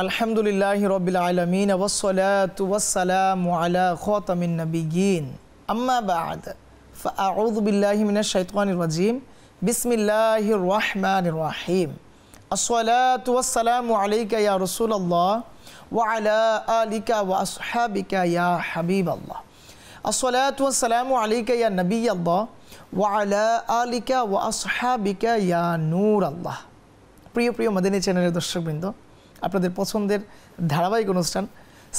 আলহামদুলিল্লাহি রাব্বিল আলামিন ওয়াসসালাতু ওয়াসসালামু আলা খাতামিন নাবিয়্যিন আম্মা বা'দ ফাআউযু বিল্লাহি মিনাশ শাইতানির রাজীম বিসমিল্লাহির রাহমানির রাহিম আসসালাতু ওয়াসসালামু আলাইকা ইয়া রাসূলুল্লাহ ওয়া আলা আলিকা ওয়া আসহাবিকা ইয়া হাবিবাল্লাহ আসসালাতু ওয়াসসালামু আলাইকা ইয়া নবিয়াল্লাহ ওয়া আলা আলিকা ওয়া আসহাবিকা ইয়া নূরাল্লাহ। প্রিয় প্রিয় মদিনী চ্যানেলের দর্শকবৃন্দ, আপনাদের পছন্দের ধারাবাহিক অনুষ্ঠান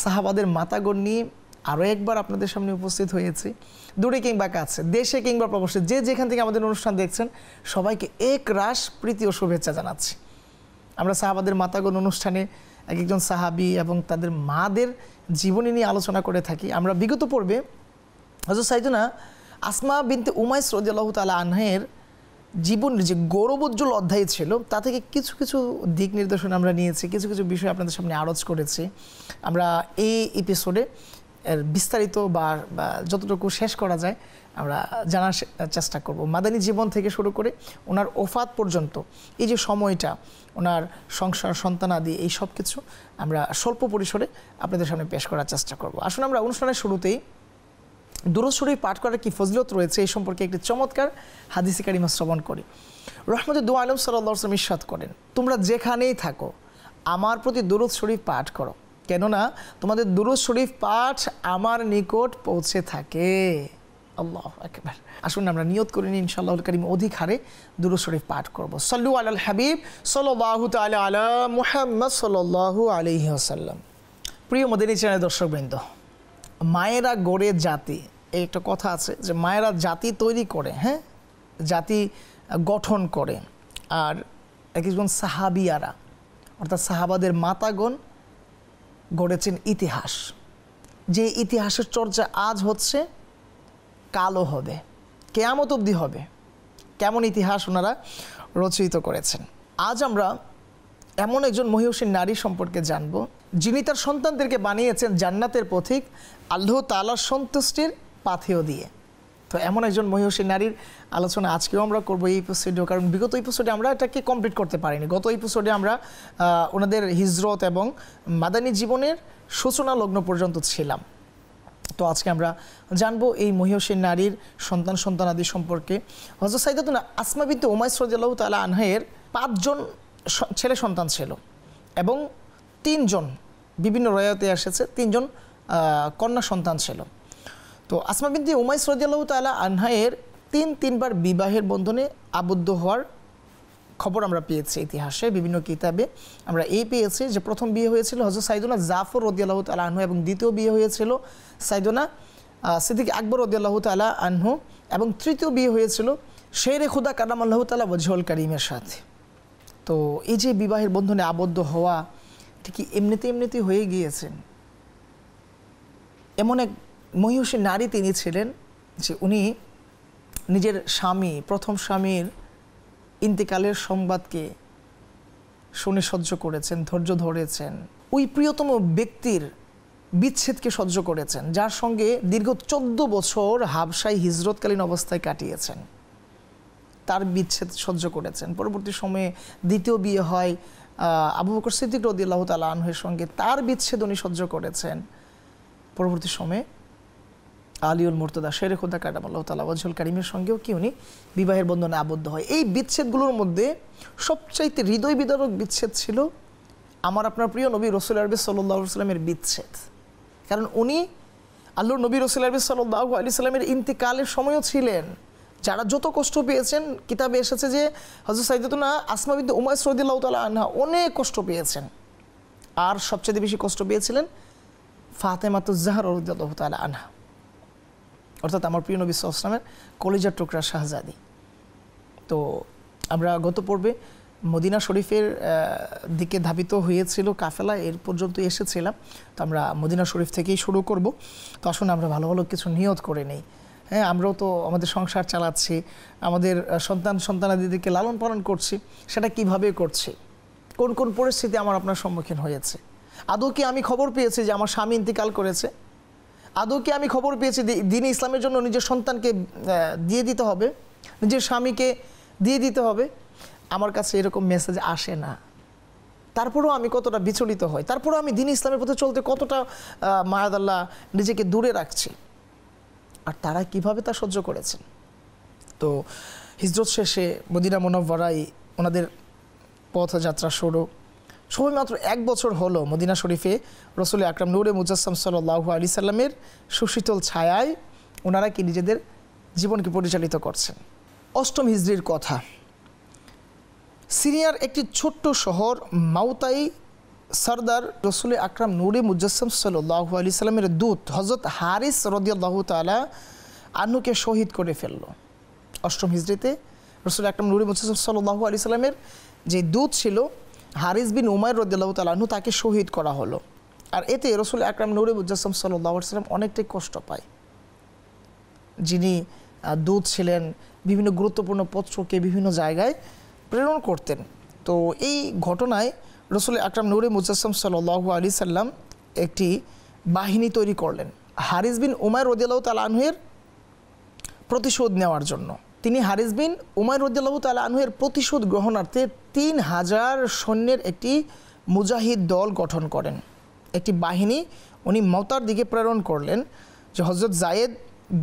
সাহাবাদের মাতাগণ নিয়ে আরও একবার আপনাদের সামনে উপস্থিত হয়েছি। দূরে কিংবা কাছে, দেশে কিংবা প্রবাসে, যে যেখান থেকে আমাদের অনুষ্ঠান দেখছেন সবাইকে এক রাশ প্রীতি ও শুভেচ্ছা জানাচ্ছি। আমরা সাহাবাদের মাতাগণ অনুষ্ঠানে এক একজন সাহাবী এবং তাদের মাদের জীবনী নিয়ে আলোচনা করে থাকি। আমরা বিগত পর্বে হযরত সাইয়েদুনা আসমা বিনতে উমাইস রাদিয়াল্লাহু তাআলা আনহার জীবনের যে গৌরবোজ্জ্বল অধ্যায় ছিল তা থেকে কিছু কিছু দিক নির্দেশনা আমরা নিয়েছি, কিছু কিছু বিষয় আপনাদের সামনে আলোচ করেছি। আমরা এই এপিসোডে এর বিস্তারিত বা যতটুকু শেষ করা যায় আমরা জানার চেষ্টা করব। মাদানী জীবন থেকে শুরু করে ওনার ওফাত পর্যন্ত এই যে সময়টা, ওনার সংসার সন্তানাদি এই সব কিছু আমরা স্বল্প পরিসরে আপনাদের সামনে পেশ করার চেষ্টা করব। আসুন আমরা অনুষ্ঠানের শুরুতেই দুরূদ শরীফ পাঠ করার কি ফজিলত রয়েছে এই সম্পর্কে একটি চমৎকার হাদিসে কারিমা শ্রবণ করি। রহমতে দু আলম সাল্লাল্লাহু আলাইহি ওয়াসাল্লাম ইরশাদ করেন, তোমরা যেখানেই থাকো আমার প্রতি দুরূদ শরীফ পাঠ করো, কেননা তোমাদের দুরূদ শরীফ পাঠ আমার নিকট পৌঁছে থাকে। আল্লাহু আকবার। আসুন আমরা নিয়ত করে নিই ইনশাআল্লাহুল কারীম অধিক হারে দুরূদ শরীফ পাঠ করব। সাল্লু আলাল হাবিব সাল্লাল্লাহু তাআলা আলা মুহাম্মদ সাল্লাল্লাহু আলাইহি ওয়াসাল্লাম। প্রিয় মদিনী চ্যানেলের দর্শকবৃন্দ, মায়েরা গড়ে জাতি, এই একটা কথা আছে যে মায়েরা জাতি তৈরি করে, হ্যাঁ, জাতি গঠন করে। আর একজন সাহাবিয়ারা অর্থাৎ সাহাবাদের মাতাগণ গড়েছেন ইতিহাস, যে ইতিহাসের চর্চা আজ হচ্ছে কালও হবে, কিয়ামত অবধি হবে। কেমন ইতিহাস ওনারা রচিত করেছেন। আজ আমরা এমন একজন মহিয়সী নারী সম্পর্কে জানব যিনি তার সন্তানদেরকে বানিয়েছেন জান্নাতের পথিক, আল্লাহ তাআলার সন্তুষ্টির পাথেয় দিয়ে। তো এমন একজন মহিয়সী নারীর আলোচনা আজকেও আমরা করবো এই এপিসোডেও, কারণ বিগত এপিসোডে আমরা এটাকে কমপ্লিট করতে পারিনি। গত এপিসোডে আমরা ওনাদের হিজরত এবং মাদানী জীবনের সূচনা লগ্ন পর্যন্ত ছিলাম। তো আজকে আমরা জানবো এই মহিয়সী নারীর সন্তানাদি সম্পর্কে। হযরত সাইয়েদাতুনা আসমা বিনতে উমাইস রাদিয়াল্লাহু তাআলা আনহার 5 জন ছেলে সন্তান ছিল এবং 3 জন, বিভিন্ন রয়াতে এসেছে 3 জন কন্যা সন্তান ছিল। তো আসমা বিনতে উমাইস রাদিয়াল্লাহু তাআলা আনহার 3বার বিবাহের বন্ধনে আবদ্ধ হওয়ার খবর আমরা পেয়েছি ইতিহাসে, বিভিন্ন কিতাবে আমরা পেয়েছি যে প্রথম বিয়ে হয়েছিল হযরত সাইয়েদুনা জাফর রাদিয়াল্লাহু তাআলা আনহু এবং দ্বিতীয় বিয়ে হয়েছিল সাইয়েদুনা সিদ্দিক আকবর রাদিয়াল্লাহু তাআলা আনহু এবং তৃতীয় বিয়ে হয়েছিল শেরে খুদা কারামাল্লাহু তাআলা ওয়াজহুল কারীমের সাথে। তো এই যে বিবাহের বন্ধনে আবদ্ধ হওয়া, এটা কি এমনিতেই হয়ে গিয়েছেন? এমন এক মহিয়সী নারী তিনি ছিলেন যে উনি নিজের স্বামী, প্রথম স্বামীর ইন্তেকালের সংবাদকে শুনে সহ্য করেছেন, ধৈর্য ধরেছেন। ওই প্রিয়তম ব্যক্তির বিচ্ছেদকে সহ্য করেছেন, যার সঙ্গে দীর্ঘ 14 বছর হাবশায় হিজরতকালীন অবস্থায় কাটিয়েছেন। তার বিচ্ছেদ সহ্য করেছেন। পরবর্তী সময়ে দ্বিতীয় বিয়ে হয় আবু বকর সিদ্দিক রাদিয়াল্লাহু তাআলা আনহুর সঙ্গে, তার বিচ্ছেদ উনি সহ্য করেছেন। পরবর্তী সময়ে আলিউল মুর্তদা শেরে খুদা কারামাল্লাহু তাআলা ওয়াজহুল কারীমের সঙ্গেও কি উনি বিবাহের বন্ধনে আবদ্ধ হয়। এই বিচ্ছেদগুলোর মধ্যে সবচাইতে হৃদয় বিদারক বিচ্ছেদ ছিল আমার আপনার প্রিয় নবী রাসূল আরবি সাল্লাল্লাহু আলাইহি ওয়াসাল্লামের বিচ্ছেদ। কারণ উনি আল্লাহর নবী রাসূল আরবি সাল্লাল্লাহু আলাইহি ওয়াসাল্লামের ইন্তেকালের সময়ও ছিলেন। যারা যত কষ্ট পেয়েছেন, কিতাবে এসেছে যে হযরত সাইয়েদাতুনা আসমা বিনতে উমাইস রাদিয়াল্লাহু তাআলা আনহা অনেক কষ্ট পেয়েছেন। আর সবচেয়ে বেশি কষ্ট পেয়েছিলেন ফাতেমাতুজ জাহরা রাদিয়াল্লাহু তাআলা আনহা, অর্থাৎ আমার প্রিয় নবী সাল্লাল্লাহু আলাইহি ওয়াসাল্লামের কলিজার টুকরা শাহজাদি। তো আমরা গত পর্বে মদিনা শরীফের দিকে ধাবিত হয়েছিল কাফেলা, এর পর্যন্ত এসেছিলাম। তো আমরা মদিনা শরীফ থেকেই শুরু করব। তো আসুন আমরা ভালো ভালো কিছু নিয়ত করে নেই। হ্যাঁ, আমরাও তো আমাদের সংসার চালাচ্ছি, আমাদের সন্তানাদিদেরকে লালন পালন করছি। সেটা কিভাবে করছি, কোন কোন পরিস্থিতি আমার আপনার সম্মুখীন হয়েছে? আদৌ কি আমি খবর পেয়েছি যে আমার স্বামী ইন্তেকাল করেছে? আদৌ কি আমি খবর পেয়েছি দ্বীন ইসলামের জন্য নিজের সন্তানকে দিয়ে দিতে হবে, নিজের স্বামীকে দিয়ে দিতে হবে? আমার কাছে এরকম মেসেজ আসে না। তারপরেও আমি কতটা বিচলিত হই, তারপরেও আমি দ্বীন ইসলামের পথে চলতে কতটা মায়াদাল্লাহ নিজেকে দূরে রাখছি। আর তারা কিভাবে তা সহ্য করেছেন। তো হিজরত শেষে মদিনা মুনাওয়ারায় ওনাদের পথযাত্রা শুরু। সবেমাত্র 1 বছর হলো মদিনা শরীফে রসুল আকরাম নূরে মুজাসসাম সাল্লাল্লাহু আলাইহি সাল্লামের সুশীতল ছায়ায় ওনারা কি নিজেদের জীবনকে পরিচালিত করছেন। 8ম হিজরির কথা, সিরিয়ার একটি ছোট্ট শহর মাউতাই সরদার রসুল আকরাম নূরে মুজাসসাম সাল্লাল্লাহু আলাইহি সাল্লামের দূত হযরত হারিস রাদিয়াল্লাহু তাআলা আনহুকে শহীদ করে ফেলল। 8ম হিজরিতে রসুল আকরাম নূরে মুজাসসাম সাল্লাল্লাহু আলাইহি সাল্লামের যে দূত ছিল হারিস বিন উমাইর রাদিয়াল্লাহু তাআলা আনহু, তাকে শহীদ করা হলো। আর এতে রসুল আকরাম নূরে মুজাসসাম সাল্লাল্লাহু আলাইহি সাল্লাম অনেকটাই কষ্ট পায়। যিনি দূত ছিলেন, বিভিন্ন গুরুত্বপূর্ণ পত্রকে বিভিন্ন জায়গায় প্রেরণ করতেন। তো এই ঘটনায় রসুল আকরাম নূরে মুজাসসাম সাল্লাল্লাহু আলাইহি সাল্লাম একটি বাহিনী তৈরি করলেন হারিস বিন উমাইর রাদিয়াল্লাহু তাআলা আনহুর প্রতিশোধ নেওয়ার জন্য। তিনি হারিস বিন উমাইর রাদিয়াল্লাহু তাআলা আনহুর প্রতিশোধ গ্রহণার্থে 3000 সৈন্যের একটি মুজাহিদ দল গঠন করেন। একটি বাহিনী উনি মাউতার দিকে প্রেরণ করলেন, যে হযরত যায়েদ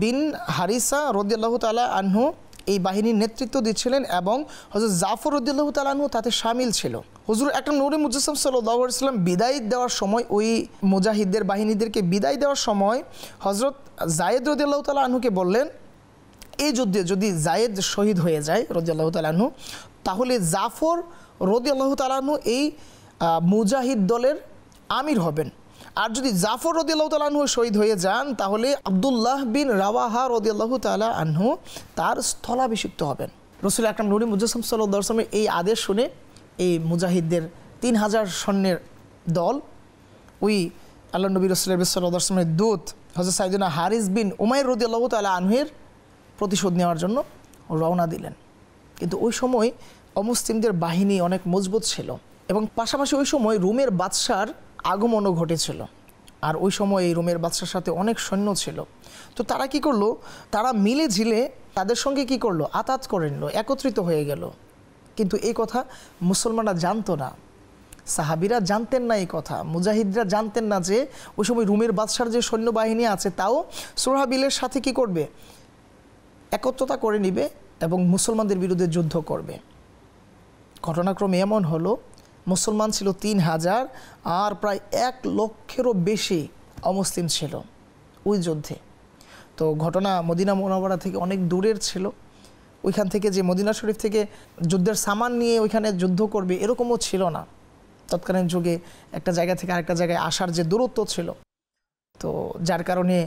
বিন হারিসা রাদিয়াল্লাহু তাআলা আনহু এই বাহিনীর নেতৃত্ব দিচ্ছিলেন এবং হযরত জাফর রাদিয়াল্লাহু তাআলা আনহু তাতে শামিল ছিল। হুজুর আকরাম নূরে মুজাসসাম সাল্লাল্লাহু আলাইহি সাল্লাম বিদায় দেওয়ার সময়, ওই মুজাহিদদের বাহিনীদেরকে বিদায় দেওয়ার সময় হযরত যায়েদ রাদিয়াল্লাহু তাআলা আনহুকে বললেন, এই যুদ্ধে যদি যায়েদ শহীদ হয়ে যায় রাদিয়াল্লাহু তাআলা আনহু, তাহলে জাফর রাদিয়াল্লাহু তাআলা আনহু এই মুজাহিদ দলের আমির হবেন। আর যদি জাফর রাদিয়াল্লাহু তাআলা আনহু শহীদ হয়ে যান, তাহলে আব্দুল্লাহ বিন রাওয়াহা রাদিয়াল্লাহু তাআলা আনহু তার স্থলাভিষিক্ত হবেন। রসুল আকরাম নূরে মুজাসসাম সাল্লাল্লাহু আলাইহি ওয়াসাল্লামের এই আদেশ শুনে এই মুজাহিদদের 3000 সৈন্যের দল ওই আল্লাহ নবী রাসূলুল্লাহ সাল্লাল্লাহু আলাইহি ওয়াসাল্লামের দূত হযরত সাইয়েদনা হারিস বিন উমাইর রাদিয়াল্লাহু তাআলা আনহুর প্রতিশোধ নেওয়ার জন্য রওনা দিলেন। কিন্তু ওই সময় অমুসলিমদের বাহিনী অনেক মজবুত ছিল এবং পাশাপাশি ওই সময় রোমের বাদশার আগমনও ঘটেছিল। আর ওই সময় এই রোমের বাদশার সাথে অনেক সৈন্য ছিল। তো তারা কি করলো, তারা মিলে ঝিলে তাদের সঙ্গে কি করলো, আতাত করে নিল, একত্রিত হয়ে গেল। কিন্তু এই কথা মুসলমানরা জানতো না, সাহাবিরা জানতেন না এই কথা, মুজাহিদরা জানতেন না যে ওই সময় রোমের বাদশার যে সৈন্যবাহিনী আছে তাও সুরহাবিলের সাথে কি করবে, একত্রতা করে নিবে এবং মুসলমানদের বিরুদ্ধে যুদ্ধ করবে। ঘটনাক্রমে এমন হলো, মুসলমান ছিল 3000 আর প্রায় 1 লক্ষেরও বেশি অমুসলিম ছিল ওই যুদ্ধে। তো ঘটনা মদিনা মুনাওয়ারা থেকে অনেক দূরের ছিল। ওইখান থেকে যে মদিনা শরীফ থেকে যুদ্ধের সামান নিয়ে ওইখানে যুদ্ধ করবে এরকমও ছিল না। তৎকালীন যুগে একটা জায়গা থেকে আরেকটা জায়গায় আসার যে দূরত্ব ছিল, তো যার কারণে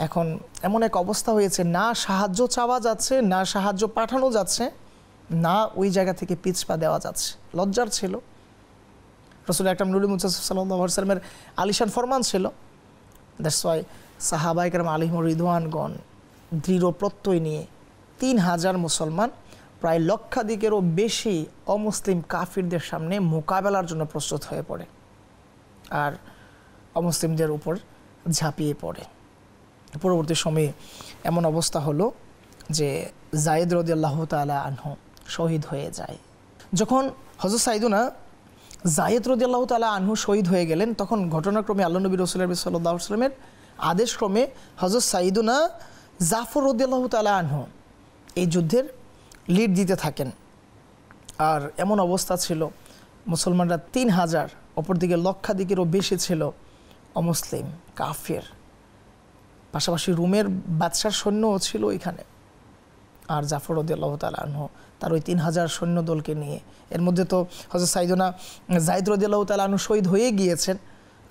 এখন এমন এক অবস্থা হয়েছে, না সাহায্য চাওয়া যাচ্ছে, না সাহায্য পাঠানো যাচ্ছে, না ওই জায়গা থেকে পিছপা দেওয়া যাচ্ছে। লজ্জার ছিল। রসুল আকরাম নূরে মুজাসসাম সাল্লাল্লাহু আলাইহি ওয়াসাল্লামের আলিশান ফরমান ছিল, দ্যাটস ওয়াই সাহাবায়ে কেরাম আলাইহিম রিদওয়ানগণ দৃঢ় প্রত্যয় নিয়ে 3000 মুসলমান প্রায় লক্ষাধিকেরও বেশি অমুসলিম কাফিরদের সামনে মোকাবেলার জন্য প্রস্তুত হয়ে পড়ে আর অমুসলিমদের উপর ঝাঁপিয়ে পড়ে। পরবর্তী সময়ে এমন অবস্থা হলো যে যায়েদ রাদিয়াল্লাহু তাআলা আনহু শহীদ হয়ে যায়। যখন হযরত সাইয়েদনা যায়েদ রাদিয়াল্লাহু তাআলা আনহু শহীদ হয়ে গেলেন, তখন ঘটনাক্রমে আল্লাহ নবী রাসূলুল্লাহ সাল্লাল্লাহু আলাইহি ওয়াসাল্লামের আদেশক্রমে হযরত সাইয়েদনা জাফর রাদিয়াল্লাহু তাআলা আনহু এই যুদ্ধের লিড দিতে থাকেন। আর এমন অবস্থা ছিল, মুসলমানরা 3000, অপরদিকে লক্ষাধিকেরও বেশি ছিল অমুসলিম কাফির, পাশাপাশি রোমের বাদশার সৈন্যও ছিল এখানে। আর জাফর রাদিয়াল্লাহু তাআলা আনহু তার ওই 3000 সৈন্য দলকে নিয়ে, এর মধ্যে তো হযরত সাইয়েদনা যায়েদ রাদিয়াল্লাহু তাআলা আনহু শহীদ হয়ে গিয়েছেন,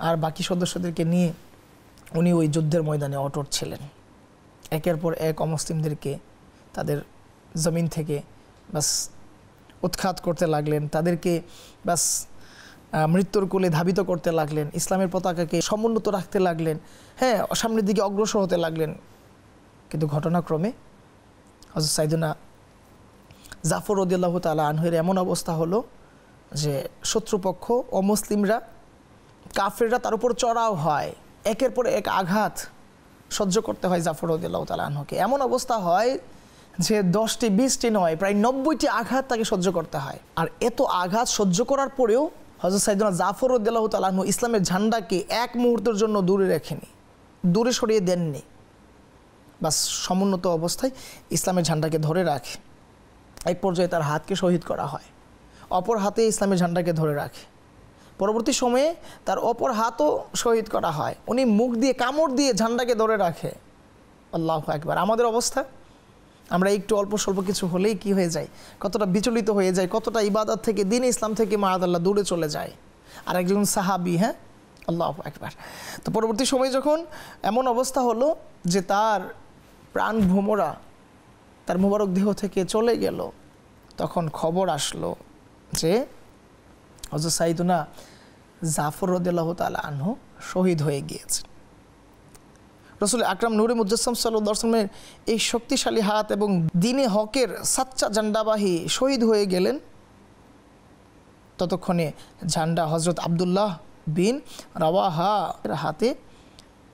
আর বাকি সদস্যদেরকে নিয়ে উনি ওই যুদ্ধের ময়দানে অটুট ছিলেন। একের পর এক অমুসলিমদেরকে তাদের জমিন থেকে বাস উৎখাত করতে লাগলেন, তাদেরকে বাস মৃত্যুর কোলে ধাবিত করতে লাগলেন, ইসলামের পতাকাকে সমুন্নত রাখতে লাগলেন, হ্যাঁ, সামনের দিকে অগ্রসর হতে লাগলেন। কিন্তু ঘটনাক্রমে হযরত সাইয়েদনা জাফর রাদিয়াল্লাহু তাআলা আনহুর এমন অবস্থা হলো যে শত্রুপক্ষ অমুসলিমরা, কাফেররা তার উপর চড়াও হয়, একের পর এক আঘাত সহ্য করতে হয় জাফর রাদিয়াল্লাহু তাআলা আনহুকে। এমন অবস্থা হয় যে 10টি 20টি নয়, প্রায় 90টি আঘাত তাকে সহ্য করতে হয়। আর এত আঘাত সহ্য করার পরেও হযরত সাইয়েদনা জাফর রাদিয়াল্লাহু তাআলা আনহু ইসলামের ঝান্ডাকে এক মুহূর্তের জন্য দূরে রাখেনি, দূরে সরিয়ে দেননি, বাস সমুন্নত অবস্থায় ইসলামের ঝান্ডাকে ধরে রাখে। এক পর্যায়ে তার হাতকে শহীদ করা হয়, অপর হাতে ইসলামের ঝান্ডাকে ধরে রাখে। পরবর্তী সময়ে তার অপর হাতও শহীদ করা হয়, উনি মুখ দিয়ে কামড় দিয়ে ঝান্ডাকে ধরে রাখে। আল্লাহু আকবার। আমাদের অবস্থা, আমরা একটু অল্প স্বল্প কিছু হলেই কি হয়ে যায়, কতটা বিচলিত হয়ে যায়, কতটা ইবাদত থেকে, দ্বীন ইসলাম থেকে মাআদাল্লাহ দূরে চলে যায়। আর একজন সাহাবী, হ্যাঁ, আল্লাহু আকবার। তো পরবর্তী সময়ে যখন এমন অবস্থা হলো যে তার প্রাণ ভ্রমরা তার মুবারক দেহ থেকে চলে গেল, তখন খবর আসলো যে হযরত সাইয়েদনা জাফর রাদিয়াল্লাহু তাআলা আনহু শহীদ হয়ে গিয়েছে। রাসূল আকরাম নূরে মুজাসসাম সাল্লাল্লাহু আলাইহি ওয়াসাল্লামের এই শক্তিশালী হাত এবং দ্বীনে হকের সাচ্চা ঝান্ডাবাহী শহীদ হয়ে গেলেন। ততক্ষণে ঝান্ডা হযরত আব্দুল্লাহ বিন রাওয়াহার হাতে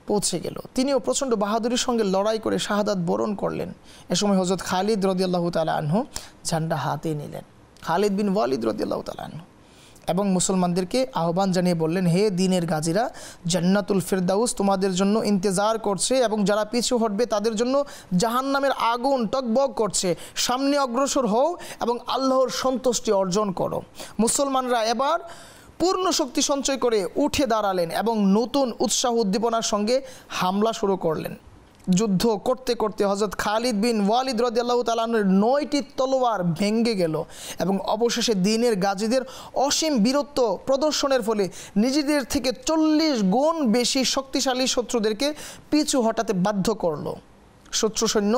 পৌঁছে গেল। তিনিও প্রচণ্ড বাহাদুরির সঙ্গে লড়াই করে শাহাদাত বরণ করলেন। এ সময় হযরত খালিদ রাদিয়াল্লাহু তাআলা আনহু ঝান্ডা হাতে নিলেন, খালিদ বিন ওয়ালিদ রাদিয়াল্লাহু তাআলা আনহু, এবং মুসলমানদেরকে আহ্বান জানিয়ে বললেন, হে দ্বীনের গাজীরা, জান্নাতুল ফিরদাউস তোমাদের জন্য ইন্তজার করছে এবং যারা পিছু হটবে তাদের জন্য জাহান্নামের আগুন টকবক করছে। সামনে অগ্রসর হও এবং আল্লাহর সন্তুষ্টি অর্জন করো। মুসলমানরা এবার পূর্ণ শক্তি সঞ্চয় করে উঠে দাঁড়ালেন এবং নতুন উৎসাহ উদ্দীপনার সঙ্গে হামলা শুরু করলেন। যুদ্ধ করতে করতে হযরত খালিদ বিন ওয়ালিদ রাদিয়াল্লাহু তাআলা আনহুর 9টি তলোয়ার ভেঙে গেল এবং অবশেষে দ্বীনের গাজীদের অসীম বীরত্ব প্রদর্শনের ফলে নিজেদের থেকে 40 গুণ বেশি শক্তিশালী শত্রুদেরকে পিছু হটাতে বাধ্য করলো। শত্রু সৈন্য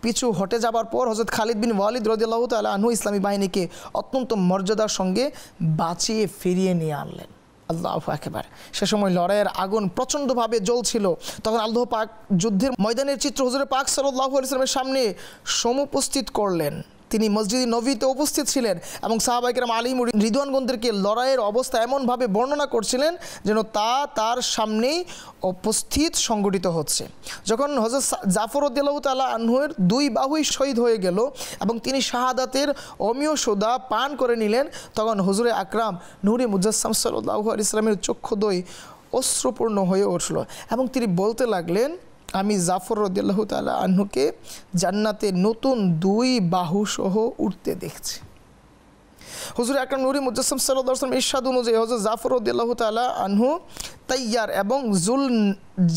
পিছু হটে যাবার পর হযরত খালিদ বিন ওয়ালিদ রাদিয়াল্লাহু তাআলা আনহু ইসলামী বাহিনীকে অত্যন্ত মর্যাদার সঙ্গে বাঁচিয়ে ফিরিয়ে নিয়ে আনলেন। আল্লাহু আকবার। সে সময় লড়াইয়ের আগুন প্রচণ্ডভাবে জ্বলছিল। তখন আল্লাহ পাক যুদ্ধের ময়দানের চিত্র হুজুরে পাক সাল্লাল্লাহু আলাইহি ওয়াসাল্লামের সামনে সমুপস্থিত করলেন। তিনি মসজিদে নববীতে উপস্থিত ছিলেন এবং সাহাবায়ে কেরাম আলিম রিদওয়ানগণদেরকে লড়াইয়ের অবস্থা এমনভাবে বর্ণনা করছিলেন যেন তা তার সামনেই উপস্থিত সংগঠিত হচ্ছে। যখন হযরত জাফর রাদিয়াল্লাহু তাআলা আনহুর 2 বাহুই শহীদ হয়ে গেল এবং তিনি শাহাদাতের অমীয় সুধা পান করে নিলেন, তখন হুজুরে আকরাম নূরে মুজাসসাম সাল্লাল্লাহু আলাইহি ওয়াসাল্লামের চক্ষুদ্বয় অশ্রুপূর্ণ হয়ে উঠল এবং তিনি বলতে লাগলেন, আমি জাফর রাদিয়াল্লাহু তাআলা আনহুকে জান্নাতে নতুন 2 বাহু সহ উঠতে দেখছি। হুজুর আকরাম নূরে মুজাসসাম সাল্লাল্লাহু আলাইহি ওয়াসাল্লাম ইরশাদ অনুযায়ী হযরত জাফর রাদিয়াল্লাহু তাআলা আনহু তাইয়ার এবং জুল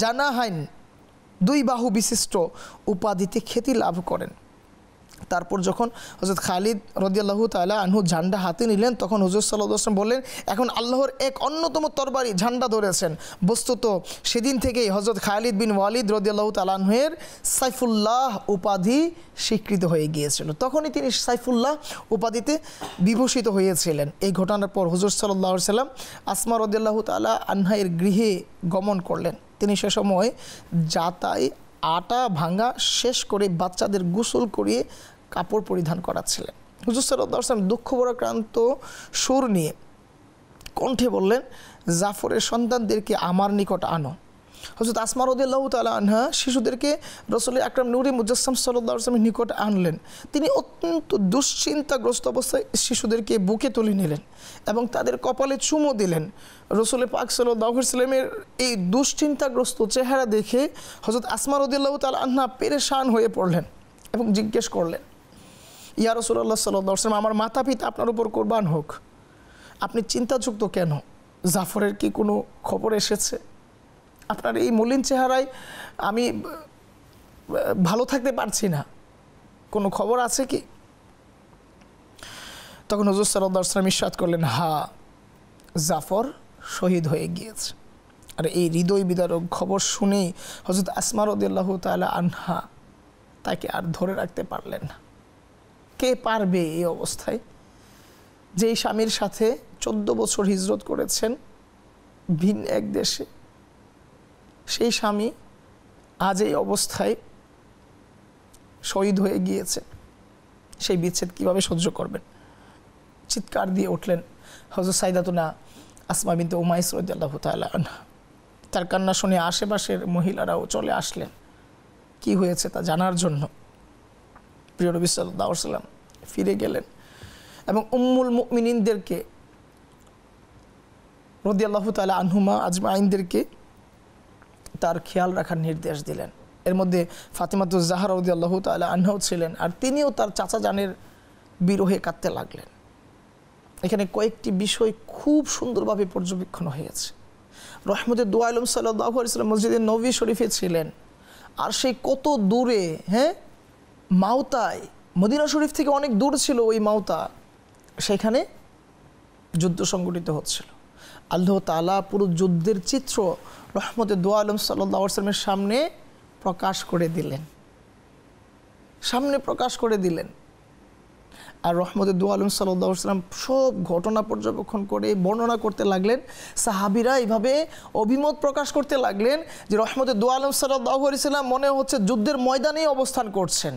জানাহাইন 2 বাহু বিশিষ্ট উপাধিতে খ্যাতি লাভ করেন। তারপর যখন হযরত খালিদ রাদিয়াল্লাহু তাআলা আনহু ঝান্ডা হাতে নিলেন, তখন হুজুর সাল্লাল্লাহু আলাইহি ওয়াসাল্লাম বললেন, এখন আল্লাহর এক অন্যতম তরবারি ঝান্ডা ধরেছেন। বস্তুত সেদিন থেকেই হযরত খালিদ বিন ওয়ালিদ রাদিয়াল্লাহু তাআলা আনহুর সাইফুল্লাহ উপাধি স্বীকৃত হয়ে গিয়েছিল। তখনই তিনি সাইফুল্লাহ উপাধিতে বিভূষিত হয়েছিলেন। এই ঘটনার পর হুজুর সাল্লাল্লাহু আলাইহি ওয়াসাল্লাম আসমা রাদিয়াল্লাহু তাআলা আনহার গৃহে গমন করলেন। তিনি সে সময় জাতায় আটা ভাঙা শেষ করে বাচ্চাদের গোসল করিয়ে কাপড় পরিধান করাচ্ছিলেন। হুজুর সাল্লাল্লাহু আলাইহি ওয়াসাল্লাম দুঃখ ভারাক্রান্ত সুর নিয়ে কণ্ঠে বললেন, জাফরের সন্তানদেরকে আমার নিকট আনো। হযরত আসমা রাদিয়াল্লাহু তাআলা আনহা শিশুদেরকে রাসূল আকরাম নূরে মুজাসসাম সাল্লাল্লাহু আলাইহি ওয়াসাল্লামের নিকট আনলেন। তিনি অত্যন্ত দুশ্চিন্তাগ্রস্ত অবস্থায় শিশুদেরকে বুকে তুলে নিলেন এবং তাদের কপালে চুমো দিলেন। রাসূল পাক সাল্লাল্লাহু আলাইহি ওয়াসাল্লামের এই দুশ্চিন্তাগ্রস্ত চেহারা দেখে হযরত আসমা রাদিয়াল্লাহু তাআলা আনহা পেরেশান হয়ে পড়লেন এবং জিজ্ঞেস করলেন, ইয়া রাসূলুল্লাহ সাল্লাল্লাহু আলাইহি ওয়াসাল্লাম, আমার মাতা পিতা আপনার উপর কোরবান হোক, আপনি চিন্তাযুক্ত কেন? জাফরের কি কোনো খবর এসেছে? আপনার এই মলিন চেহারায় আমি ভালো থাকতে পারছি না, কোনো খবর আছে কি? তখন হুজুর সাল্লাল্লাহু আলাইহি ওয়াসাল্লাম ইরশাদ করলেন, হ্যাঁ, জাফর শহীদ হয়ে গিয়েছে। আর এই হৃদয় বিদারক খবর শুনেই হযরত আসমা রাদিয়াল্লাহু তাআলা আনহা তাকে আর ধরে রাখতে পারলেন না। কে পারবে এই অবস্থায়? যেই স্বামীর সাথে 14 বছর হিজরত করেছেন ভিন্ন এক দেশে, সেই স্বামী আজ এই অবস্থায় শহীদ হয়ে গিয়েছে, সেই বিচ্ছেদ কিভাবে সহ্য করবেন? চিৎকার দিয়ে উঠলেন হযরত সাইদাতুনা আসমা বিনতে উমাইস রাদিয়াল্লাহু তাআলা আনহা। তার কান্না শুনে আশেপাশের মহিলারাও চলে আসলেন কি হয়েছে তা জানার জন্য। প্রিয় নবী সাল্লাল্লাহু আলাইহি ওয়াসাল্লাম ফিরে গেলেন এবং উম্মুল মুমিনিনদেরকে, যারা 14 বছর হিজরত করেছেন, ভিন্ন এক দেশে, সেই স্বামী আজ এই অবস্থায় শহীদ হয়ে গিয়েছে, সেই বিচ্ছেদ কিভাবে সহ্য করবেন? চিৎকার দিয়ে উঠলেন হযরত সাইদাতুনা আসমা বিনতে উমাইস রাদিয়াল্লাহু তাআলা আনহা। তার কান্না শুনে আশেপাশের মহিলারাও চলে আসলেন কি হয়েছে তা জানার জন্য। প্রিয় নবী সাল্লাল্লাহু আলাইহি ওয়াসাল্লাম ফিরে গেলেন এবং উম্মুল মুমিনিনদেরকে রাদিয়াল্লাহু তাআলা আনহুমা আজমাইনদেরকে তার খেয়াল রাখার নির্দেশ দিলেন। এর মধ্যে ফাতিমাতুজ জাহরা রাদিয়াল্লাহু তাআলা আনহাও ছিলেন, আর তিনিও তার চাচা জানের বিরহে কাঁদতে লাগলেন। এখানে কয়েকটি বিষয় খুব সুন্দরভাবে পর্যবেক্ষণ হয়েছে। রহমতের দু আলম সাল্লাল্লাহু আলাইহি ওয়াসাল্লাম মসজিদে নববী শরীফে ছিলেন, আর সেই কত দূরে, মাওতায়, মদিনা শরীফ থেকে অনেক দূর ছিল ওই মাওতা, সেখানে যুদ্ধ সংগঠিত হচ্ছিল। আল্লাহ তাআলা পুরো যুদ্ধের চিত্র রহমতের দু আলম সাল্লাল্লাহু আলাইহি ওয়াসাল্লামের সামনে প্রকাশ করে দিলেন। আর রহমতের দু আলম সাল্লাল্লাহু আলাইহি ওয়াসাল্লাম সব ঘটনা পর্যবেক্ষণ করে বর্ণনা করতে লাগলেন। সাহাবীরা এইভাবে অভিমত প্রকাশ করতে লাগলেন যে রহমতের দু আলম সাল্লাল্লাহু আলাইহি ওয়াসাল্লাম মনে হচ্ছে যুদ্ধের ময়দানেই অবস্থান করছেন।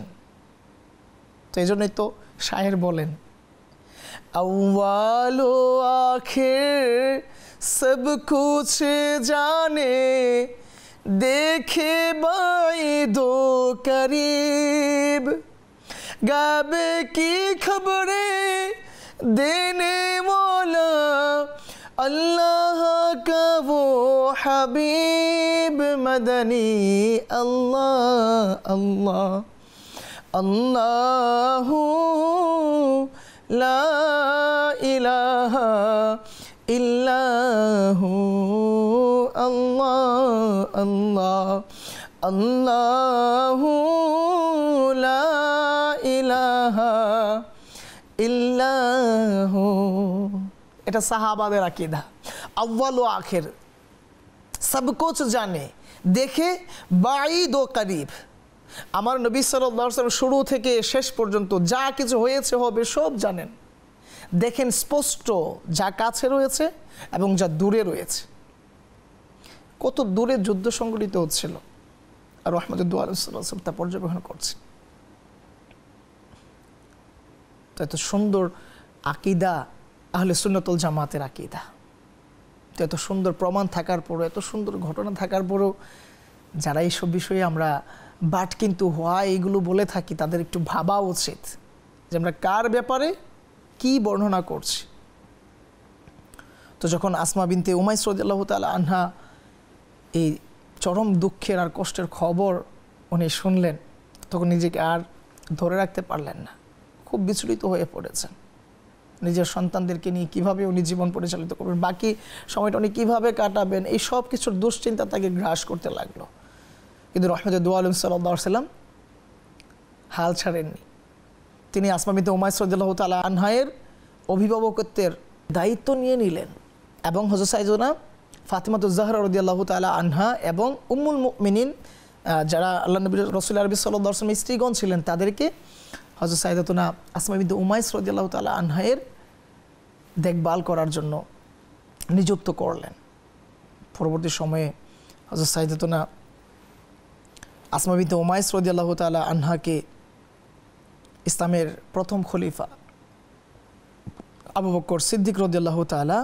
তো এই জন্যই তো শায়ের বলেন, আউয়াল ও আখির সব কুছ জানে, দেখে বাঈদো করিব, গাবে কি খবরেं देने वाला अल्लाह का वो हबीब मदनी, अल्लाह अल्लाह अल्लाह ला इलाहा इल्लाहु, अल्लाह अल्लाह अल्लाह ला ইলাহা ইল্লাহু। এটা সাহাবাদের আকীদা। আউয়াল ও আখির সব কুছ জানে, দেখে বাঈদ ও করিব। আমার নবী সাল্লাল্লাহু আলাইহি ওয়াসাল্লাম শুরু থেকে শেষ পর্যন্ত যা কিছু হয়েছে হবে সব জানেন, দেখেন স্পষ্ট, যা কাছে রয়েছে এবং যা দূরে রয়েছে। কত দূরে যুদ্ধ সংঘটিত হচ্ছিল আর রহমতের দু আলম সাল্লাল্লাহু আলাইহি ওয়াসাল্লাম তা পর্যবেক্ষণ করছেন। তো এত সুন্দর আকীদা আহলে সুন্নাত ওয়াল জামাতের আকীদা, তো এত সুন্দর প্রমাণ থাকার পরও, এত সুন্দর ঘটনা থাকার পরও যারা এইসব বিষয়ে আমরা বাট কিন্তু হওয়া এইগুলো বলে থাকি, তাদের একটু ভাবা উচিত যে আমরা কার ব্যাপারে কি বর্ণনা করছি। তো যখন আসমা বিনতে উমাইস রাদিয়াল্লাহু তাআলা আনহা এই চরম দুঃখের আর কষ্টের খবর উনি শুনলেন, তখন নিজেকে আর ধরে রাখতে পারলেন না, খুব বিচলিত হয়ে পড়েছেন। নিজের সন্তানদেরকে নিয়ে কীভাবে উনি জীবন পরিচালিত করবেন, বাকি সময়টা উনি কীভাবে কাটাবেন, এই সব কিছুর দুশ্চিন্তা তাকে গ্রাস করতে লাগলো। কিন্তু রহমতের দু আলম সাল্লাল্লাহু আলাইহি ওয়াসাল্লাম হাল ছাড়েননি। তিনি আসমা বিনতে উমাইস রাদিয়াল্লাহু তাআলা আনহায়ের অভিভাবকত্বের দায়িত্ব নিয়ে নিলেন এবং হযরত সাইয়েদুনা ফাতিমাতুজ জাহরা রাদিয়াল্লাহু তাআলা আনহা এবং উম্মুল মুমিনিন যারা আল্লাহ নবী রাসূল আরবি সাল্লাল্লাহু আলাইহি ওয়াসাল্লামের স্ত্রীগণ ছিলেন, তাদেরকে হযরত সাইয়েদাতুনা আসমা বিনতে উমাইস রাদিয়াল্লাহু তাআলা আনহায়ের দেখভাল করার জন্য নিযুক্ত করলেন। পরবর্তী সময়ে হযরত সাইয়েদাতুনা আসমা বিনতে উমাইস রাদিয়াল্লাহু তাআলা আনহাকে ইসলামের প্রথম খলিফা আবু বকর সিদ্দিক রাদিয়াল্লাহু তাআলা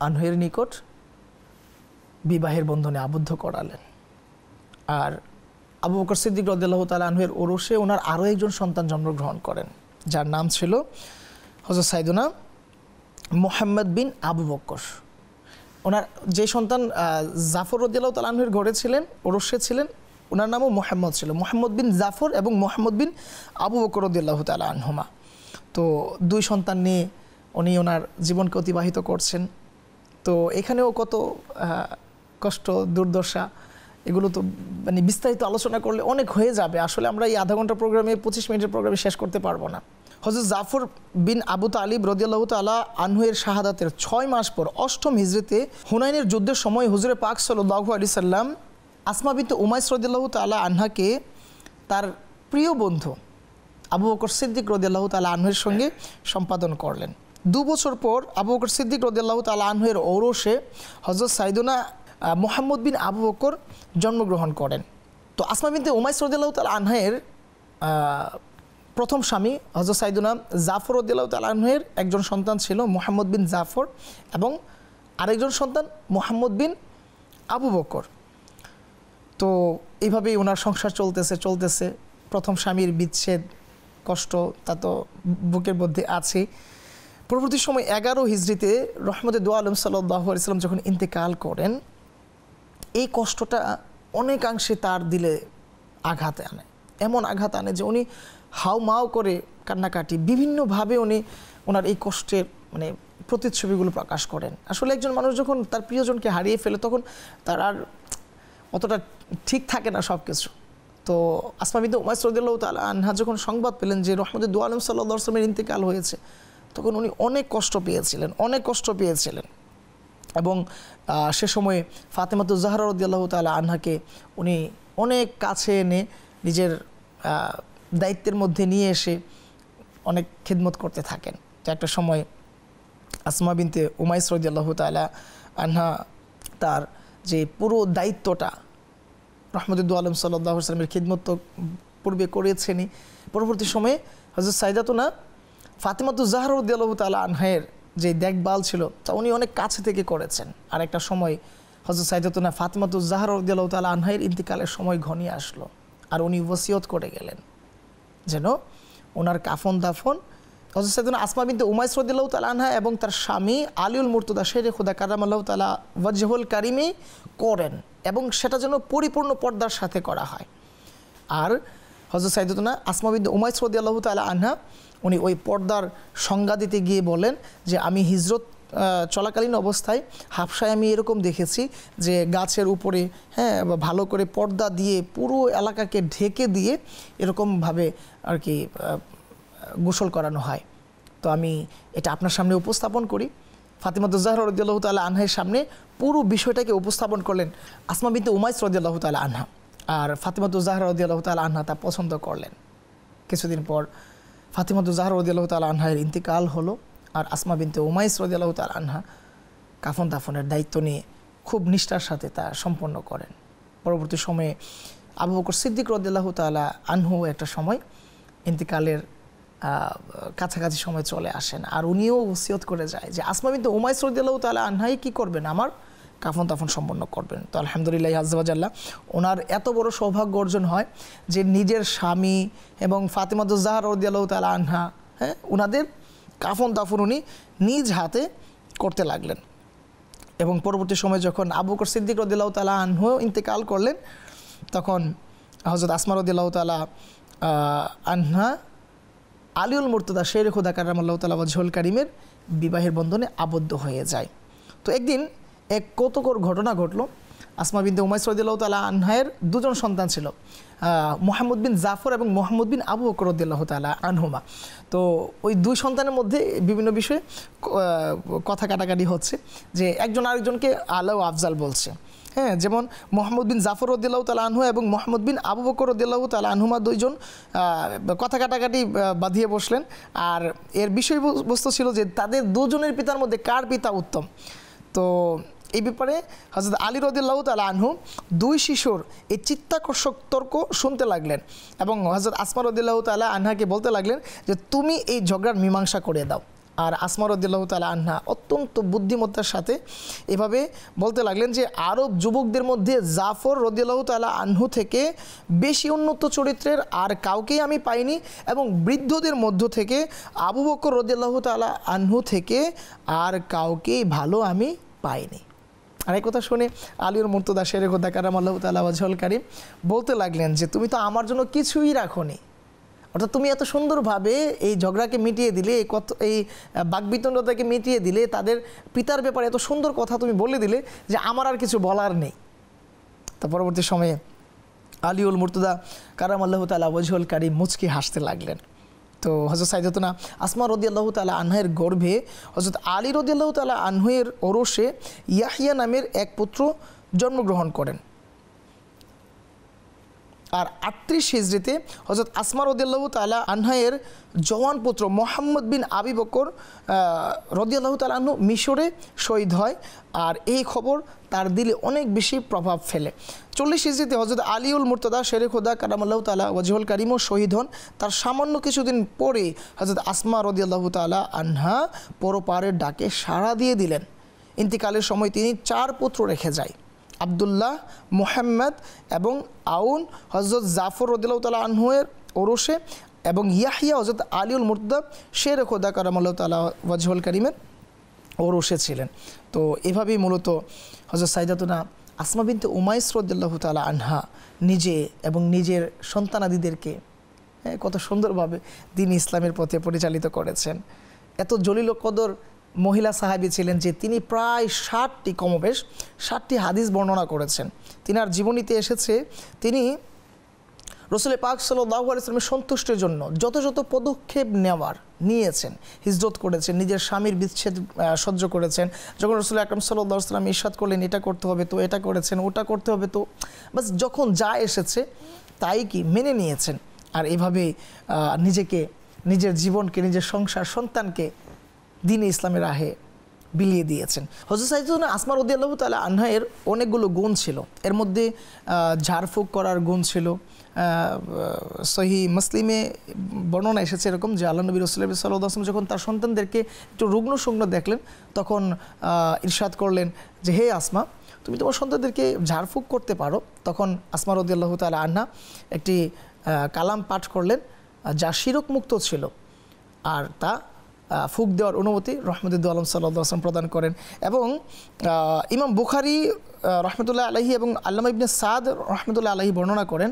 আনহুর নিকট বিবাহের বন্ধনে আবদ্ধ করালেন। আর আবু বকর সিদ্দিক রাদিয়াল্লাহু তাআলা আনহুর ওরসে ওনার আরও একজন সন্তান জন্মগ্রহণ করেন, যার নাম ছিল হযরত সাইয়েদুনা মুহাম্মদ বিন আবু বকর। ওনার যে সন্তান জাফর রাদিয়াল্লাহু তাআলা আনহুর ঘরে ছিলেন, ওরসে ছিলেন, ওনার নামও মুহাম্মদ ছিল, মুহাম্মদ বিন জাফর এবং মুহাম্মদ বিন আবু বকর রাদিয়াল্লাহু তাআলা আনহুমা। তো দুই সন্তান নিয়ে উনি ওনার জীবনকে অতিবাহিত করছেন। তো এখানেও কত কষ্ট, দুর্দশা, এগুলো তো মানে বিস্তারিত আলোচনা করলে অনেক হয়ে যাবে। আসলে আমরা এই আধা ঘন্টা প্রোগ্রামে 25 মিনিটের প্রোগ্রামে শেষ করতে পারবো না। হযরত জাফর বিন আবু তালিব রাদিয়াল্লাহু তাআলা আনহুর শাহাদাতের 6 মাস পর 8ম হিজরিতে হুনাইনের যুদ্ধের সময় হুজুরে পাক সাল্লাল্লাহু আলাইহি সাল্লাম আসমা বিনতে উমাইস রাদিয়াল্লাহু তাআলা আনহাকে তার প্রিয় বন্ধু আবু বকর সিদ্দিক রাদিয়াল্লাহু তাআলা আনহুর সঙ্গে সম্পাদন করলেন। 2 বছর পর আবু বকর সিদ্দিক রাদিয়াল্লাহু তাআলা আনহুর ঔরসে হযরত সাইয়েদুনা মুহাম্মদ বিন আবু বকর জন্মগ্রহণ করেন। তো আসমা বিনতে উমাইস রাদিয়াল্লাহু তাআলা আনহার প্রথম স্বামী হযরত সাইয়েদুনা জাফর রাদিয়াল্লাহু তাআলা আনহুর একজন সন্তান ছিল মুহাম্মদ বিন জাফর এবং আরেকজন সন্তান মুহাম্মদ বিন আবু বকর। তো এইভাবেই ওনার সংসার চলতেছে। প্রথম স্বামীর বিচ্ছেদ, কষ্ট তা তো বুকের মধ্যে আছে। পরবর্তী সময় 11 হিজরিতে রহমতে দু আলম সাল্লাল্লাহু আলাইহি ওয়াসাল্লাম যখন ইন্তেকাল করেন, এই কষ্টটা অনেকাংশে তার দিলে আঘাত আনে, এমন আঘাত আনে যে উনি হাউমাউ করে কান্নাকাটি, বিভিন্নভাবে উনি ওনার এই কষ্টের মানে প্রতিচ্ছবিগুলো প্রকাশ করেন। আসলে একজন মানুষ যখন তার প্রিয়জনকে হারিয়ে ফেলে তখন তার আর অতটা ঠিক থাকে না সব কিছু। তো আসমা বিনতে উমাইস রাদিয়াল্লাহু তাআলা আনহা যখন সংবাদ পেলেন যে রহমতে দু আলম সাল্লাল্লাহু আলাইহি ওয়াসাল্লামের ইন্তেকাল হয়েছে, তখন উনি অনেক কষ্ট পেয়েছিলেন। এবং সে সময়ে ফাতেমাতুজ জাহরা রাদিয়াল্লাহু তাআলা আনহাকে উনি অনেক কাছে এনে নিজের দায়িত্বের মধ্যে নিয়ে এসে অনেক খিদমত করতে থাকেন। তো একটা সময় আসমা বিনতে উমাইস রাদিয়াল্লাহু তাআলা আনহা তার যে পুরো দায়িত্বটা রহমতে দু আলম সাল্লাল্লাহু আলাইহি ওয়াসাল্লামের খিদমত তো পূর্বে করেছেনই, পরবর্তী সময়ে হযরত সাইয়্যিদাতুনা ফাতেমাতুজ জাহরা রাদিয়াল্লাহু তাআলা আনহার যে দেখভাল ছিল তা উনি অনেক কাছে থেকে করেছেন। আর একটা সময় হযরত সাইয়্যিদাতুনা ফাতেমাতুজ জাহরা রাদিয়াল্লাহু তাআলা আনহার ইন্তিকালের সময় ঘনিয়ে আসলো, আর উনি ওসিয়ত করে গেলেন যেন ওনার কাফন দাফন হযরত সাইয়্যিদাতুনা আসমা বিনতে উমাইস রাদিয়াল্লাহু তাআলা আনহা এবং তার স্বামী আলিউল মুর্তদা শেরে খুদা কারামাল্লাহু তাআলা ওয়াজহুল কারিমে করেন, এবং সেটা যেন পরিপূর্ণ পর্দার সাথে করা হয়। আর হযরত সাইয়্যিদাতুনা আসমা বিনতে উমাইস রাদিয়াল্লাহু তাআলা আনহা উনি ওই পর্দার সংজ্ঞা দিতে গিয়ে বলেন যে আমি হিজরত চলাকালীন অবস্থায় হাবশায় আমি এরকম দেখেছি যে গাছের উপরে ভালো করে পর্দা দিয়ে পুরো এলাকাকে ঢেকে দিয়ে এরকমভাবে আর কি গোসল করানো হয়। তো আমি এটা আপনার সামনে উপস্থাপন করি। ফাতেমাতুজ জাহরা রাদিয়াল্লাহু তাআলা আনহার সামনে পুরো বিষয়টাকে উপস্থাপন করলেন আসমা বিনতে উমাইস রাদিয়াল্লাহু তাআলা আনহা, আর ফাতেমাতুজ জাহরা রাদিয়াল্লাহু তাআলা আনহা তা পছন্দ করলেন। কিছুদিন পর ফাতেমাতুজ জাহরা রাদিয়াল্লাহু তাআলা আনহার ইন্তিকাল হলো, আর আসমা বিনতে উমাইস রাদিয়াল্লাহু তাআলা আনহা কাফন দাফনের দায়িত্ব নিয়ে খুব নিষ্ঠার সাথে তা সম্পন্ন করেন। পরবর্তী সময়ে আবু বকর সিদ্দিক রাদিয়াল্লাহু তাআলা আনহু একটা সময় ইন্তিকালের কাছাকাছি সময় চলে আসেন, আর উনিও ওসিয়ত করে যায় যে আসমা বিনতে উমাইস রাদিয়াল্লাহু তাআলা আনহাই কি করবেন, আমার কাফন দাফন সম্পন্ন করবেন। তো আলহামদুলিল্লাহ আজ্জা ওয়া জাল্লা ওনার এত বড় সৌভাগ্য অর্জন হয় যে নিজের স্বামী এবং ফাতেমাতুজ জাহরা রাদিয়াল্লাহু তাআলা আনহা ওনাদের কাফন দাফন উনি নিজ হাতে করতে লাগলেন। এবং পরবর্তী সময় যখন আবু বকর সিদ্দিক রাদিয়াল্লাহু তাআলা আনহু ইন্তেকাল করলেন, তখন হযরত আসমা রাদিয়াল্লাহু তাআলা আনহা আলিউল মুর্তদা শেরে খুদা কারামাল্লাহু তাআলা ওয়াজহুল কারিমের বিবাহের বন্ধনে আবদ্ধ হয়ে যায়। তো একদিন এক কৌতুকর ঘটনা ঘটলো। আসমা বিনতে উমাইস রাদিয়াল্লাহু তাআলা আনহার দুজন সন্তান ছিল, মুহাম্মদ বিন জাফর এবং মুহাম্মদ বিন আবু বকর রাদিয়াল্লাহু তাআলা আনহুমা। তো ওই দুই সন্তানের মধ্যে বিভিন্ন বিষয়ে কথা কাটাকাটি হচ্ছে যে একজন আরেকজনকে আলা ও আফজাল বলছে। যেমন মুহাম্মদ বিন জাফর রাদিয়াল্লাহু তাআলা আনহু এবং মুহাম্মদ বিন আবু বকর রাদিয়াল্লাহু তাআলা আনহুমা দুইজন কথা কাটাকাটি বাঁধিয়ে বসলেন, আর এর বিষয়বস্তু ছিল যে তাদের দুজনের পিতার মধ্যে কার পিতা উত্তম। তো এই ব্যাপারে হযরত আলী রাদিয়াল্লাহু তাআলা আনহু দুই শিশুর এই চিত্তাকর্ষক তর্ক শুনতে লাগলেন এবং হযরত আসমা রাদিয়াল্লাহু তাআলা আনহাকে বলতে লাগলেন যে তুমি এই ঝগড়ার মীমাংসা করে দাও। আর আসমা রাদিয়াল্লাহু তাআলা আনহা অত্যন্ত বুদ্ধিমত্তার সাথে এভাবে বলতে লাগলেন যে আরব যুবকদের মধ্যে জাফর রাদিয়াল্লাহু তাআলা আনহু থেকে বেশি উন্নত চরিত্রের আর কাউকেই আমি পাইনি, এবং বৃদ্ধদের মধ্য থেকে আবু বকর রাদিয়াল্লাহু তাআলা আনহু থেকে আর কাউকেই ভালো আমি পাইনি। আর এই কথা শুনে আলিউল মুর্তদা শেরে খুদা কারামাল্লাহু তাআলা ওয়াজহুল কারিম বলতে লাগলেন যে তুমি তো আমার জন্য কিছুই রাখোনি, অর্থাৎ তুমি এত সুন্দরভাবে এই ঝগড়াকে মিটিয়ে দিলে, এই বাকবিতণ্ডতাকে মিটিয়ে দিলে, তাদের পিতার ব্যাপারে এত সুন্দর কথা তুমি বলে দিলে যে আমার আর কিছু বলার নেই। তা পরবর্তী সময়ে আলিউল মুর্তদা কারামাল্লাহু তাআলা ওয়াজহুল কারিম মুচকি হাসতে লাগলেন। তো হযরত সাইয়্যিদাতুনা আসমা রাদিয়াল্লাহু তাআলা আনহার গর্ভে হযরত আলী রাদিয়াল্লাহু তাআলা আনহুর ওরসে ইয়াহিয়া নামের এক পুত্র জন্মগ্রহণ করেন। আর 38 হিজরিতে হযরত আসমা রাদিয়াল্লাহু তাআলা আনহার জওয়ান পুত্র মুহাম্মদ বিন আবি বকর রাদিয়াল্লাহু তাআলা আনহু মিশরে শহীদ হয়, আর এই খবর তার দিলে অনেক বেশি প্রভাব ফেলে। 40 হিজরিতে হযরত আলিউল মুর্তদা শেরে খুদা কারামাল্লাহু তাআলা ওয়াজহুল কারিমও শহীদ হন। তার সামান্য কিছুদিন পরে হযরত আসমা রাদিয়াল্লাহু তাআলা আনহা পরপারের ডাকে সাড়া দিয়ে দিলেন। ইন্তিকালের সময় তিনি 4 পুত্র রেখে যায়, আব্দুল্লাহ, মুহাম্মদ এবং আউন। হযরত জাফর রাদিয়াল্লাহু তাআলা আনহুর ওরসে এবং ইয়াহিয়া হযরত আলীউল মুর্তদা শের খোদা কারামাল্লাহু তাআলা ওয়াজহুল কারীমের ওরসে ছিলেন। তো এভাবেই মূলত হযরত সাইয়্যিদাতুনা আসমা বিনতে উমাইস রাদিয়াল্লাহু তাআলা আনহা নিজে এবং নিজের সন্তানাদিদেরকে কত সুন্দরভাবে দ্বীন ইসলামের পথে পরিচালিত করেছেন। এত জলিল কদর মহিলা সাহাবী ছিলেন যে তিনি প্রায় 60টি কমবেশ 60টি হাদিস বর্ণনা করেছেন। তিনার জীবনীতে এসেছে তিনি রাসূল পাক সাল্লাল্লাহু আলাইহি ওয়াসাল্লামের সন্তুষ্টির জন্য যত যত পদক্ষেপ নিয়েছেন, হিজরত করেছেন, নিজের স্বামীর বিচ্ছেদ সহ্য করেছেন। যখন রাসূল আকরাম সাল্লাল্লাহু আলাইহি ওয়াসাল্লাম ইরশাদ করলেন এটা করতে হবে তো এটা করেছেন, ওটা করতে হবে তো বাস যখন যা এসেছে তাই কি মেনে নিয়েছেন। আর এভাবে নিজেকে, নিজের জীবনকে, নিজের সংসার, সন্তানকে দ্বীন ইসলামের রাহে বিলিয়ে দিয়েছেন। হযরত সাইয়্যিদাতুনা আসমা রাদিয়াল্লাহু তাআলা আনহা এর অনেকগুলো গুণ ছিল। এর মধ্যে ঝাড়ফুঁক করার গুণ ছিল। সহিহ মুসলিমে বর্ণনা এসেছে এরকম যে আল্লাহ নবী রাসূলুল্লাহ সাল্লাল্লাহু আলাইহি ওয়াসাল্লাম যখন তার সন্তানদেরকে একটু রুগ্ন শুকনো দেখলেন তখন ইরশাদ করলেন যে হে আসমা, তুমি তোমার সন্তানদেরকে ঝাড়ফুঁক করতে পারো। তখন আসমা রাদিয়াল্লাহু তাআলা আনহা একটি কালাম পাঠ করলেন যা শিরক মুক্ত ছিল, আর তা ফুক দেওয়ার অনুমতি রহমতুল্লাহ আলম সাল্লাল্লাহু আলাইহি ওয়াসাল্লাম প্রদান করেন। এবং ইমাম বুখারী রহমতুল্লাহ আলাইহি এবং আল্লামা ইবনে সাদ রহমতুল্লাহ আলাইহি বর্ণনা করেন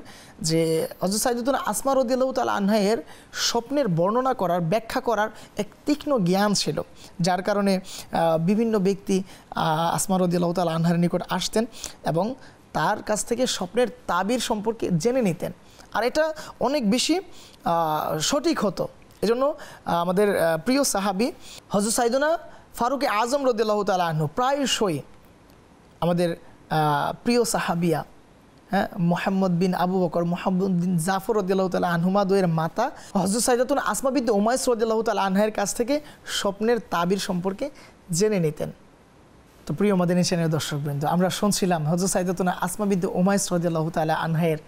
যে হযরত সাইয়্যিদাতুনা আসমা রাদিয়াল্লাহু তাআলা আনহা এর স্বপ্নের বর্ণনা করার, ব্যাখ্যা করার এক তীক্ষ্ণ জ্ঞান ছিল, যার কারণে বিভিন্ন ব্যক্তি আসমা রাদিয়াল্লাহু তাআলা আনহার নিকট আসতেন এবং তার কাছ থেকে স্বপ্নের তাবির সম্পর্কে জেনে নিতেন। আর এটা অনেক বেশি সঠিক হতো। এজন্য আমাদের প্রিয় সাহাবী হযরত সাইয়্যিদুনা ফারুক আজম রাদিয়াল্লাহু তাআলা আনহু প্রায়শই আমাদের প্রিয় সাহাবিয়া মুহাম্মদ বিন আবু বকর, মুহাম্মদ বিন জাফর রাদিয়াল্লাহু তাআলা আনহুমা দুয়ের মাতা হযরত সাইয়্যিদাতুনা আসমা বিনতে উমাইস রাদিয়াল্লাহু তাআলা আনহার কাছ থেকে স্বপ্নের তাবির সম্পর্কে জেনে নিতেন। তো প্রিয় মাদানী চ্যানেলের দর্শকবৃন্দ, আমরা শুনছিলাম হযরত সাইয়্যিদাতুনা আসমা বিনতে উমাইস রাদিয়াল্লাহু তাআলা আনহার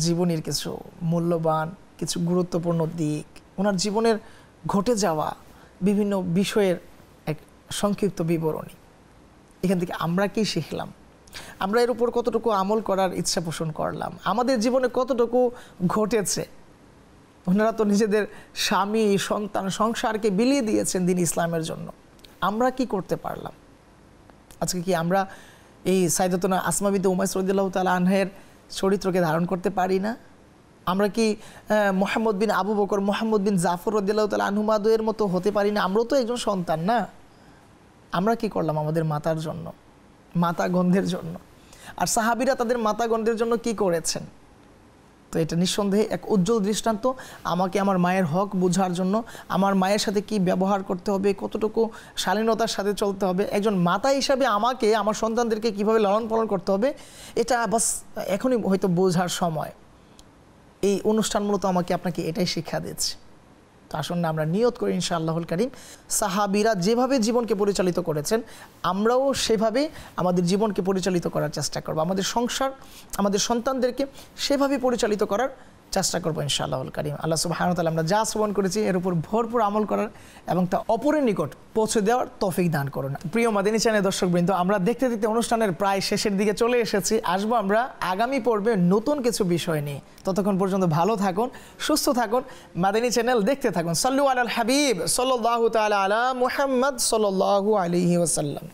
জীবনের কিছু মূল্যবান, কিছু গুরুত্বপূর্ণ দিক, ওনার জীবনের ঘটে যাওয়া বিভিন্ন বিষয়ের এক সংক্ষিপ্ত বিবরণী। এখান থেকে আমরা কি শিখলাম, আমরা এর উপর কতটুকু আমল করার ইচ্ছা পোষণ করলাম, আমাদের জীবনে কতটুকু ঘটেছে। ওনারা তো নিজেদের স্বামী, সন্তান, সংসারকে বিলিয়ে দিয়েছেন দ্বীন ইসলামের জন্য। আমরা কি করতে পারলাম? আজকে কি আমরা এই সাইয়্যিদাতুনা আসমা বিনতে উমাইস রাদিয়াল্লাহু তাআলা আনহার চরিত্রকে ধারণ করতে পারি না? আমরা কি মুহাম্মদ বিন আবু বকর, মুহাম্মদ বিন জাফর রাদিয়াল্লাহু তাআলা আনহুমা দুয়ের মতো হতে পারি না? আমরাও তো একজন সন্তান না? আমরা কি করলাম আমাদের মাতার জন্য, মাতাগণদের জন্য? আর সাহাবীরা তাদের মাতাগণদের জন্য কি করেছেন? তো এটা নিঃসন্দেহে এক উজ্জ্বল দৃষ্টান্ত আমাকে আমার মায়ের হক বোঝার জন্য, আমার মায়ের সাথে কি ব্যবহার করতে হবে, কতটুকু শালীনতার সাথে চলতে হবে, একজন মাতা হিসাবে আমাকে আমার সন্তানদেরকে কিভাবে লালন পালন করতে হবে, এটা বাস এখনই হয়তো বোঝার সময়। এই অনুষ্ঠান মূলত আমাকে আপনাকে এটাই শিক্ষা দিচ্ছে। তো আসুন না আমরা নিয়ত করি ইনশাআল্লাহুল কারীম সাহাবীরা যেভাবে জীবনকে পরিচালিত করেছেন আমরাও সেভাবে আমাদের জীবনকে পরিচালিত করার চেষ্টা করব, আমাদের সংসার, আমাদের সন্তানদেরকে সেভাবে পরিচালিত করার চেষ্টা করবো ইনশাআল্লাহুল কারীম। আল্লাহ সুবহানাহু ওয়া তাআলা আমরা যা শ্রবণ করেছি এর উপর ভরপুর আমল করার এবং তা অপরের নিকট পৌঁছে দেওয়ার তৌফিক দান করুন। প্রিয় মাদানী চ্যানেল দর্শকবৃন্দ, আমরা দেখতে দেখতে অনুষ্ঠানের প্রায় শেষের দিকে চলে এসেছি। আসবো আমরা আগামী পর্বে নতুন কিছু বিষয় নিয়ে। ততক্ষণ পর্যন্ত ভালো থাকুন, সুস্থ থাকুন, মাদানী চ্যানেল দেখতে থাকুন। সাল্লু আলাল হাবিব সাল্লাল্লাহু তাআলা আলা মুহাম্মদ সাল্লাল্লাহু আলাইহি ওয়াসাল্লাম।